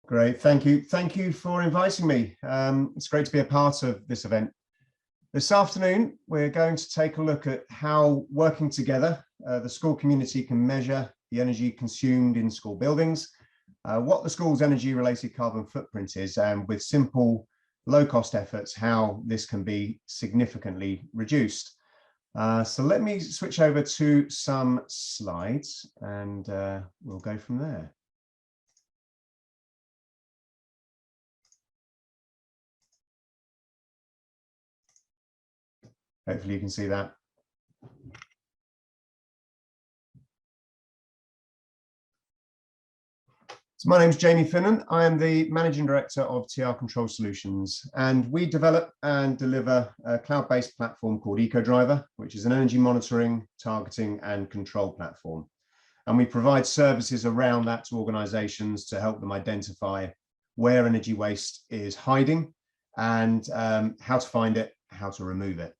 Great, thank you. Thank you for inviting me. It's great to be a part of this event. This afternoon, we're going to take a look at how working together, the school community can measure the energy consumed in school buildings, what the school's energy-related carbon footprint is, and with simple, low-cost efforts, how this can be significantly reduced. So let me switch over to some slides and we'll go from there. Hopefully you can see that. So my name is Jamie Finnan. I am the Managing Director of TR Control Solutions, and we develop and deliver a cloud-based platform called EcoDriver, which is an energy monitoring, targeting and control platform. And we provide services around that to organizations to help them identify where energy waste is hiding and how to find it, how to remove it.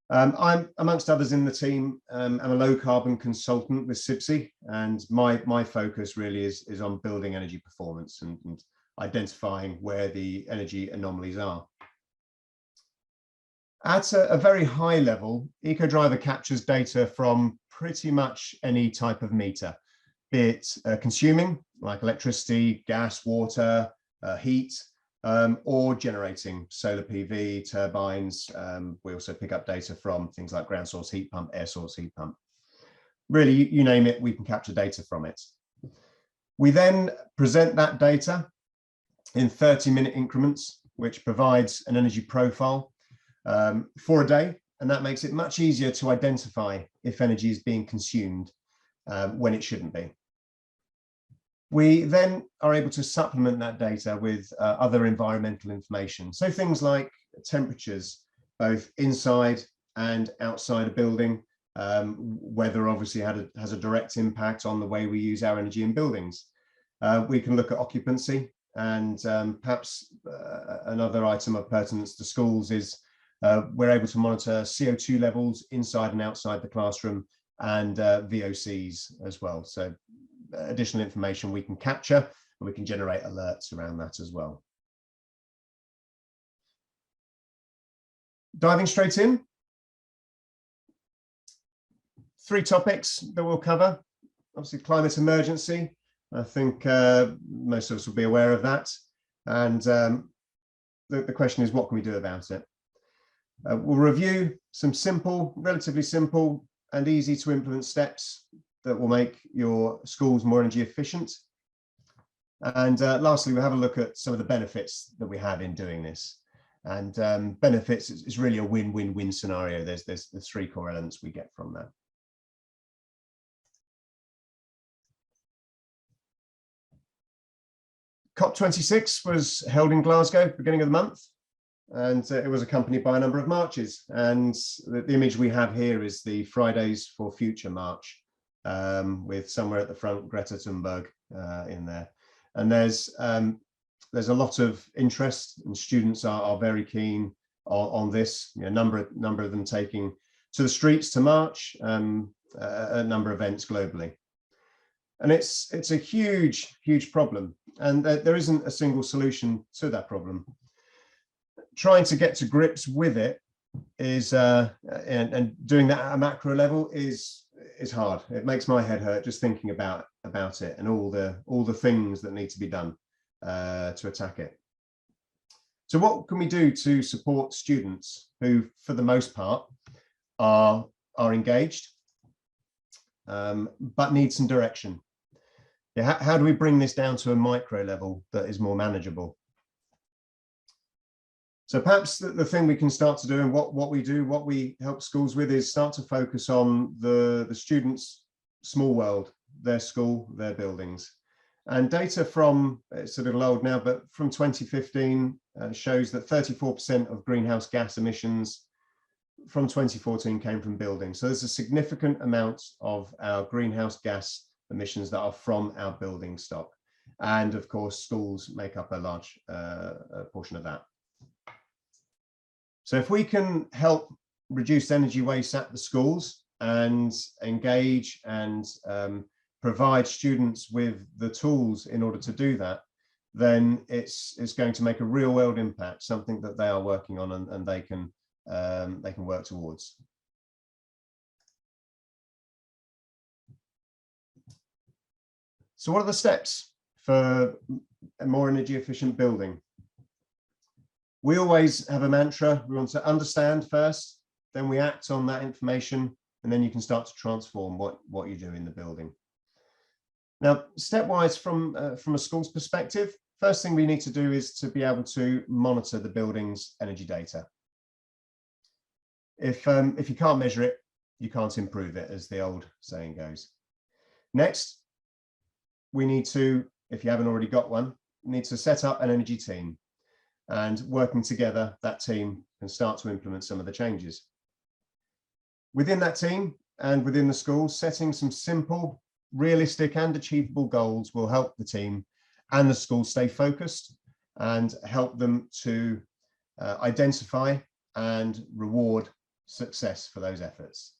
I'm, amongst others in the team, I'm a low carbon consultant with CIBSE, and my focus really is on building energy performance and identifying where the energy anomalies are. At a very high level, EcoDriver captures data from pretty much any type of meter, be it consuming, like electricity, gas, water, heat, or generating, solar PV, turbines. We also pick up data from things like ground source heat pump, air source heat pump. Really, you name it, we can capture data from it. We then present that data in 30-minute increments, which provides an energy profile for a day, and that makes it much easier to identify if energy is being consumed when it shouldn't be. We then are able to supplement that data with other environmental information. So things like temperatures, both inside and outside a building. Weather obviously has a direct impact on the way we use our energy in buildings. We can look at occupancy, and perhaps another item of pertinence to schools is we're able to monitor CO2 levels inside and outside the classroom, and VOCs as well. So additional information we can capture, and we can generate alerts around that as well. Diving straight in, 3 topics that we'll cover. Obviously, climate emergency. I think most of us will be aware of that. And the question is, what can we do about it? We'll review some simple, relatively simple and easy to implement steps that will make your schools more energy efficient. And lastly, we'll have a look at some of the benefits that we have in doing this. And benefits is really a win-win-win scenario. There's the 3 core elements we get from that. COP26 was held in Glasgow, beginning of the month, and it was accompanied by a number of marches. And the image we have here is the Fridays for Future march, with somewhere at the front Greta Thunberg in there. And there's a lot of interest, and students are very keen on this. You know, a number of them taking to the streets to march, a number of events globally. And it's a huge problem, and there isn't a single solution to that problem. Trying to get to grips with it is and doing that at a macro level is hard. It makes my head hurt just thinking about it, and all the things that need to be done to attack it. So what can we do to support students who, for the most part, are engaged, but need some direction? Yeah, how do we bring this down to a micro level that is more manageable? So perhaps the thing we can start to do, and what we help schools with, is start to focus on the students' small world, their school, their buildings. And data from, it's a little old now, but from 2015 shows that 34% of greenhouse gas emissions from 2014 came from buildings. So there's a significant amount of our greenhouse gas emissions that are from our building stock. And of course, schools make up a large portion of that. So if we can help reduce energy waste at the schools and engage and provide students with the tools in order to do that, then it's going to make a real world impact, something that they are working on and they can work towards. So what are the steps for a more energy efficient building? We always have a mantra. We want to understand first, then we act on that information, and then you can start to transform what you do in the building. Now, stepwise from a school's perspective, first thing we need to do is to be able to monitor the building's energy data. If you can't measure it, you can't improve it, as the old saying goes. Next, we need to, if you haven't already got one, need to set up an energy team, and working together, that team can start to implement some of the changes. Within that team and within the school, setting some simple, realistic and achievable goals will help the team and the school stay focused and help them to identify and reward success for those efforts.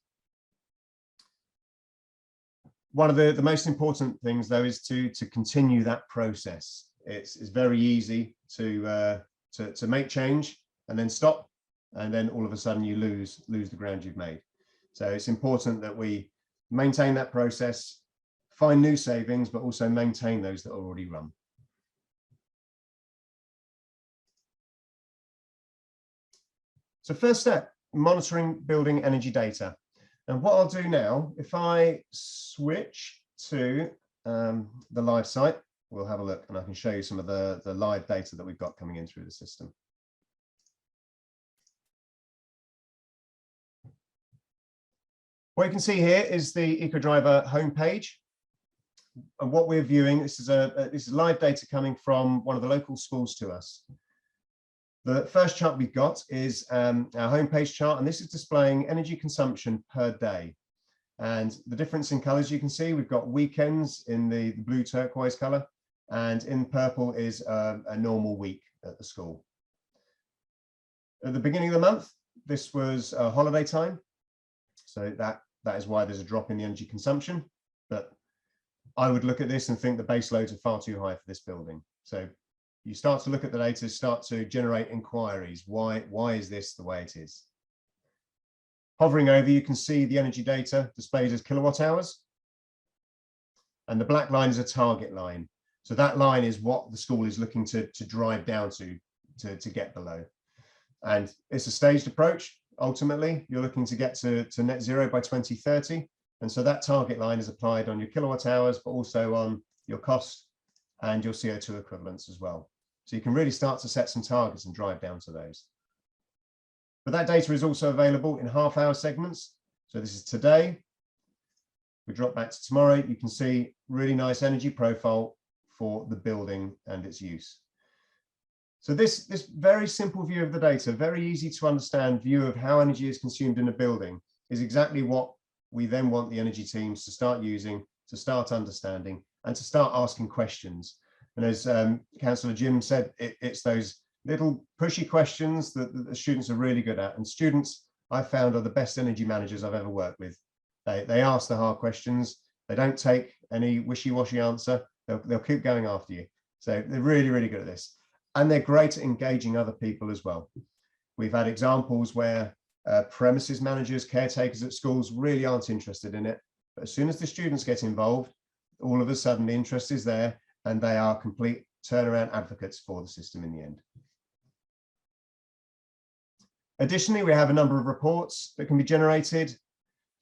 One of the most important things, though, is to continue that process. It's very easy to make change and then stop, and then all of a sudden you lose the ground you've made. So it's important that we maintain that process, find new savings, but also maintain those that are already run. So first step, monitoring building energy data. And what I'll do now, if I switch to the live site, we'll have a look and I can show you some of the live data that we've got coming in through the system. What you can see here is the EcoDriver homepage. And what we're viewing, this is live data coming from one of the local schools to us. The first chart we've got is our homepage chart, and this is displaying energy consumption per day. And the difference in colors you can see, we've got weekends in the blue turquoise color, and in purple is a normal week at the school. At the beginning of the month, this was holiday time. So that is why there's a drop in the energy consumption. But I would look at this and think the base loads are far too high for this building. So you start to look at the data, start to generate inquiries. Why is this the way it is? Hovering over, you can see the energy data displayed as kilowatt hours. And the black line is a target line. So that line is what the school is looking to drive down to get below. And it's a staged approach. Ultimately, you're looking to get to net zero by 2030. And so that target line is applied on your kilowatt hours, but also on your cost and your CO2 equivalents as well. So you can really start to set some targets and drive down to those. But that data is also available in half-hour segments. So this is today. We drop back to tomorrow. You can see really nice energy profile for the building and its use. So this very simple view of the data, very easy to understand view of how energy is consumed in a building, is exactly what we then want the energy teams to start using, to start understanding, and to start asking questions. And as Councillor Jim said, it's those little pushy questions that the students are really good at. And students, I've found, are the best energy managers I've ever worked with. They ask the hard questions. They don't take any wishy-washy answer. They'll keep going after you. So they're really, really good at this. And they're great at engaging other people as well. We've had examples where premises managers, caretakers at schools really aren't interested in it. But as soon as the students get involved, all of a sudden the interest is there and they are complete turnaround advocates for the system in the end. Additionally, we have a number of reports that can be generated. So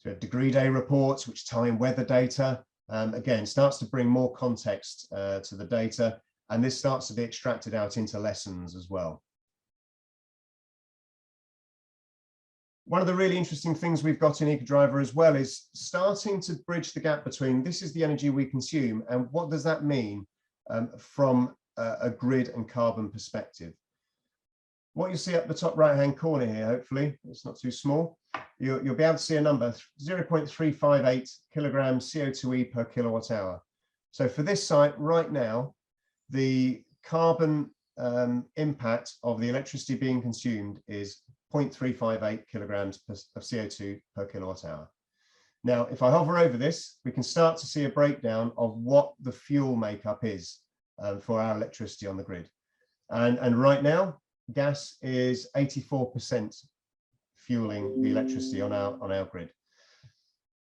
we have degree day reports, which tie in weather data. Again, starts to bring more context to the data, and this starts to be extracted out into lessons as well. One of the really interesting things we've got in EcoDriver as well is starting to bridge the gap between this is the energy we consume and what does that mean from a grid and carbon perspective. What you see up the top right hand corner here, hopefully it's not too small, you'll be able to see a number, 0.358 kilograms CO2e per kilowatt hour. So for this site right now, the carbon impact of the electricity being consumed is 0.358 kilograms of CO2 per kilowatt hour. Now, if I hover over this, we can start to see a breakdown of what the fuel makeup is. for our electricity on the grid. And right now, gas is 84% fueling the electricity on our grid.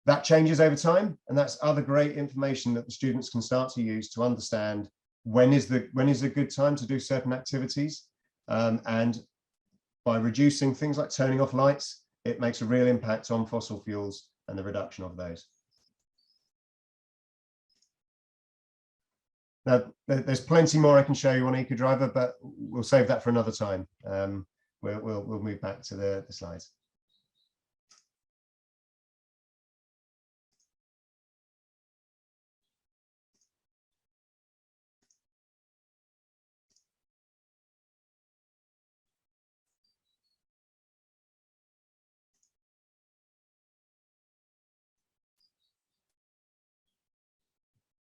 That changes over time, and that's other great information that the students can start to use to understand when is a good time to do certain activities. And by reducing things like turning off lights, it makes a real impact on fossil fuels and the reduction of those. Now, there's plenty more I can show you on EcoDriver, but we'll save that for another time. We'll move back to the slides.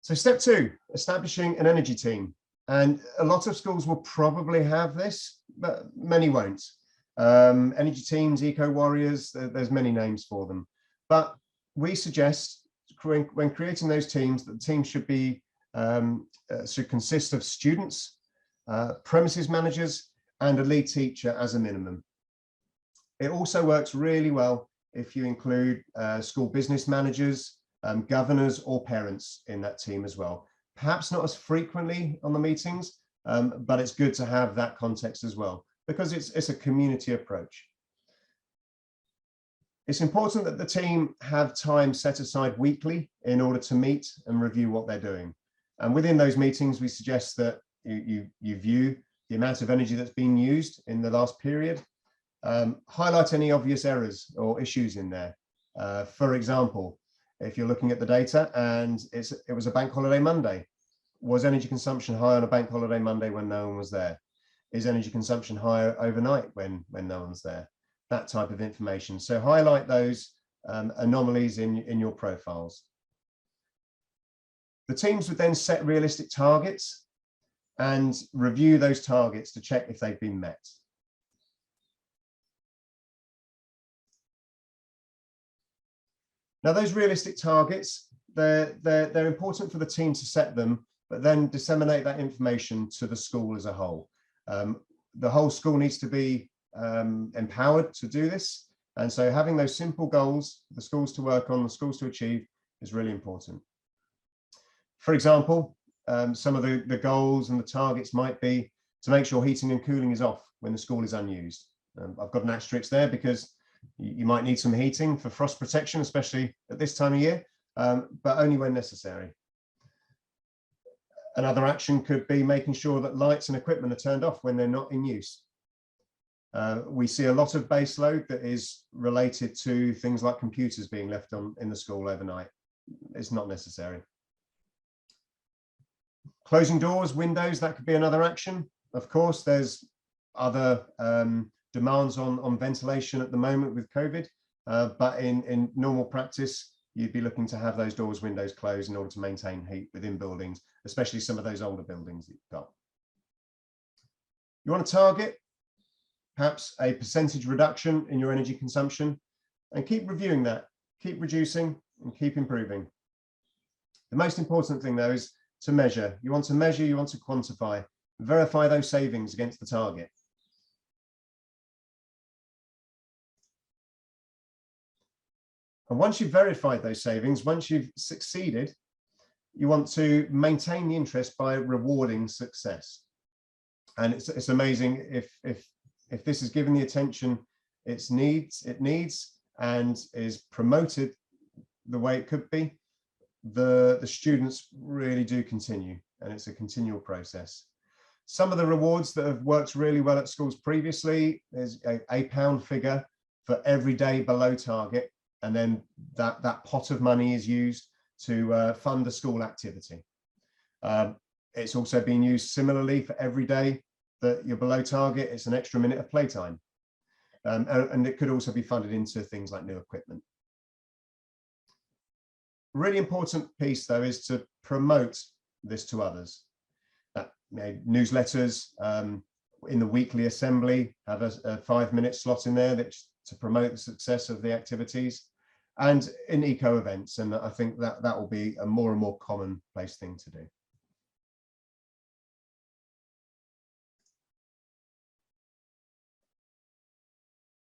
So step 2, establishing an energy team. And a lot of schools will probably have this, but many won't. Energy teams, eco warriors, there's many names for them. But we suggest when creating those teams, that the team should be should consist of students, premises managers, and a lead teacher as a minimum. It also works really well if you include school business managers, governors, or parents in that team as well. Perhaps not as frequently on the meetings, but it's good to have that context as well, because it's a community approach. It's important that the team have time set aside weekly in order to meet and review what they're doing. And within those meetings, we suggest that you view the amount of energy that's been used in the last period, highlight any obvious errors or issues in there. For example, if you're looking at the data and it was a bank holiday Monday, was energy consumption high on a bank holiday Monday when no one was there? Is energy consumption higher overnight when no one's there? That type of information. So highlight those anomalies in your profiles. The teams would then set realistic targets and review those targets to check if they've been met. Now, those realistic targets, they're important for the team to set them, but then disseminate that information to the school as a whole. The whole school needs to be empowered to do this. And so having those simple goals for the schools to work on, the schools to achieve, is really important. For example, some of the goals and the targets might be to make sure heating and cooling is off when the school is unused. I've got an asterisk there because you might need some heating for frost protection, especially at this time of year, but only when necessary. Another action could be making sure that lights and equipment are turned off when they're not in use. We see a lot of base load that is related to things like computers being left on in the school overnight. It's not necessary. Closing doors, windows, that could be another action. Of course, there's other demands on ventilation at the moment with COVID, but in normal practice, you'd be looking to have those doors, windows closed in order to maintain heat within buildings, especially some of those older buildings that you've got. You want to target perhaps a percentage reduction in your energy consumption, and keep reviewing that, keep reducing and keep improving. The most important thing though is to measure. You want to measure, you want to quantify, verify those savings against the target. And once you've verified those savings, once you've succeeded, you want to maintain the interest by rewarding success. And it's amazing if this is given the attention it needs and is promoted the way it could be, the students really do continue, and it's a continual process. Some of the rewards that have worked really well at schools previously is a £1 figure for every day below target, and then that pot of money is used to fund a school activity. It's also been used similarly for every day that you're below target. It's an extra minute of playtime, and it could also be funded into things like new equipment. Really important piece though is to promote this to others. Newsletters in the weekly assembly have a 5-minute slot in there to promote the success of the activities, and in eco events, and I think that will be a more and more commonplace thing to do.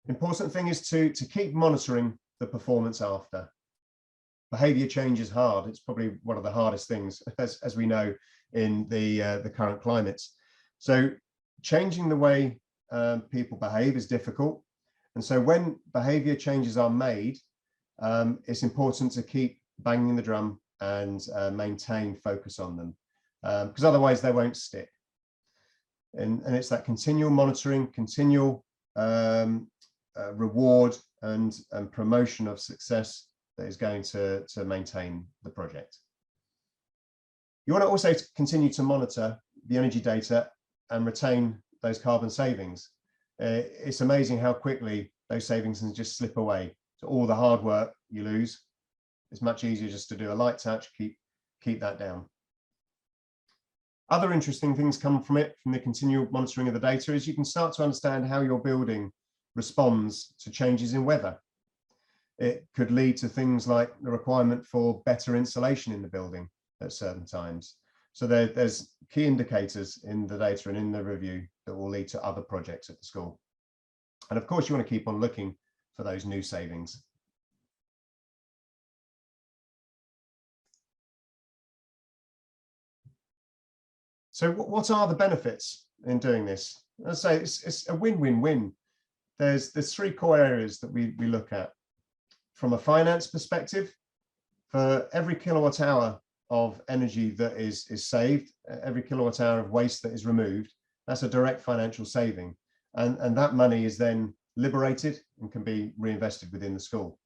Important thing is to keep monitoring the performance after. Behavior change is hard. It's probably one of the hardest things, as we know, in the current climate. So changing the way people behave is difficult. And so when behavior changes are made, it's important to keep banging the drum and maintain focus on them, because otherwise they won't stick. And it's that continual monitoring, continual reward and promotion of success that is going to maintain the project. You want to also continue to monitor the energy data and retain those carbon savings. It's amazing how quickly those savings can just slip away. So all the hard work you lose. It's much easier just to do a light touch, keep that down. Other interesting things come from it, from the continual monitoring of the data, is you can start to understand how your building responds to changes in weather. It could lead to things like the requirement for better insulation in the building at certain times. So there's key indicators in the data and in the review that will lead to other projects at the school. And of course, you want to keep on looking for those new savings. So what are the benefits in doing this? I'd say it's a win-win-win. There's three core areas that we look at. From a finance perspective, for every kilowatt hour of energy that is saved, every kilowatt hour of waste that is removed, that's a direct financial saving. And that money is then liberated and can be reinvested within the school.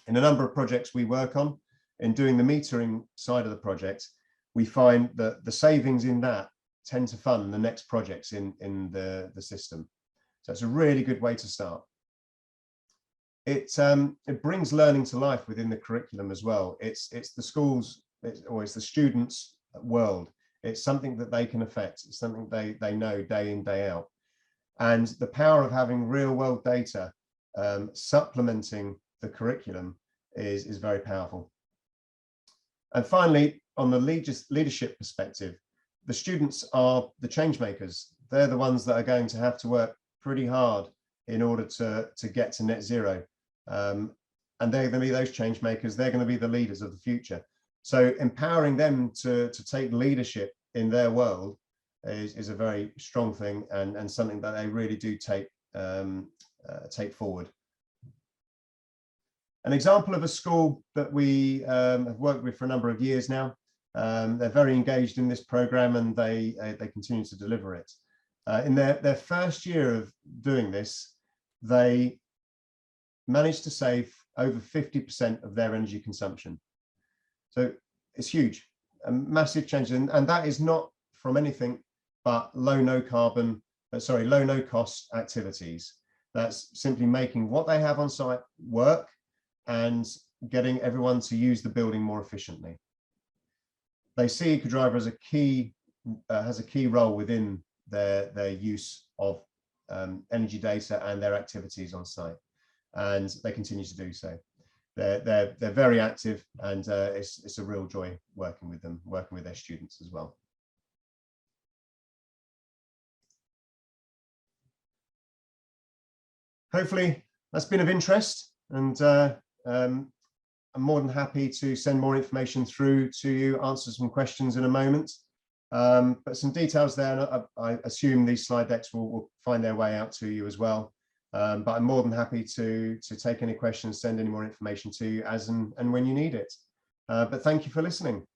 In a number of projects we work on, in doing the metering side of the project, we find that the savings in that tend to fund the next projects in the system. So it's a really good way to start. It brings learning to life within the curriculum as well. It's the schools, it's the students' world. It's something that they can affect. It's something they know day in, day out. And the power of having real world data supplementing the curriculum is very powerful. And finally, on the leadership perspective, the students are the change makers. They're the ones that are going to have to work pretty hard in order to get to net zero. And they're going to be those change makers. They're going to be the leaders of the future. So empowering them to take leadership in their world is a very strong thing, and something that they really do take forward. An example of a school that we have worked with for a number of years now. They're very engaged in this program, and they continue to deliver it. In their first year of doing this, they managed to save over 50% of their energy consumption. So it's huge, a massive change, and that is not from anything but low no cost activities. That's simply making what they have on site work and getting everyone to use the building more efficiently. They see EcoDriver as has a key role within their use of energy data and their activities on site, and they continue to do so. They're very active, and it's a real joy working with them, working with their students as well. Hopefully that's been of interest, and I'm more than happy to send more information through to you, answer some questions in a moment. But some details there, and I assume these slide decks will find their way out to you as well. But I'm more than happy to take any questions, send any more information to you as and when you need it. But thank you for listening.